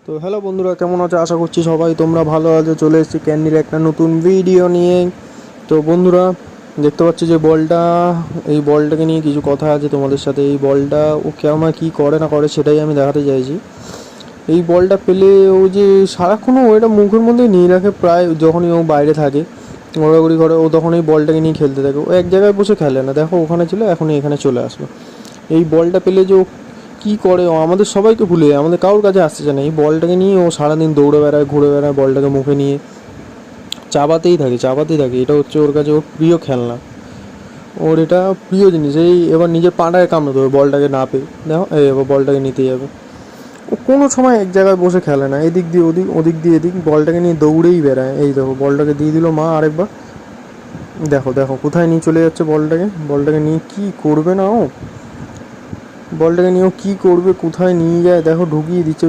তো হ্যালো বন্ধুরা, কেমন আছো? আশা করছি সবাই তোমরা ভালো আছো। চলে এসেছি ক্যান্ডির একটা নতুন ভিডিও নিয়ে। তো বন্ধুরা, দেখতে পাচ্ছি যে বলটা, এই বলটাকে নিয়ে কিছু কথা আছে তোমাদের সাথে। এই বলটা ও কেমন কী করে না করে সেটাই আমি দেখাতে চাইছি। এই বলটা পেলে ও যে সারাক্ষণ ও এটা মুখের মধ্যে নিয়ে রাখে, প্রায় যখনই ও বাইরে থাকে ঘোরাঘুরি করে ও তখন এই বলটাকে নিয়ে খেলতে থাকে। ও এক জায়গায় বসে খেলে না, দেখো ওখানে ছিল এখনই এখানে চলে আসলো। এই বলটা পেলে যে ও কী করে, ও আমাদের সবাইকে ভুলে যায়, আমাদের কারোর কাছে আসতে চায় না। এই বলটাকে নিয়ে ও সারাদিন দৌড়ে বেড়ায়, ঘুরে বেড়ায়, বলটাকে মুখে নিয়ে চাবাতেই থাকে। এটা হচ্ছে ওর কাছে ওর প্রিয় খেলনা, ওর এটা প্রিয় জিনিস। এই এবার নিজের পাটায় কামড়ে দেবে বলটাকে না পেয়ে, দেখো এই এবার বলটাকে নিতে যাবে। ও কোনো সময় এক জায়গায় বসে খেলে না, এদিক দিয়ে ওদিক, ওদিক দিয়ে এদিক, বলটাকে নিয়ে দৌড়েই বেড়ায়। এই দেখো বলটাকে দিয়ে দিল মা আরেকবার, দেখো দেখো কোথায় নিয়ে চলে যাচ্ছে বলটাকে নিয়ে কী করবে না ও, বলটাকে নিয়ে ও কী করবে, কোথায় নিয়ে যায় দেখো, ঢুকিয়ে দিচ্ছে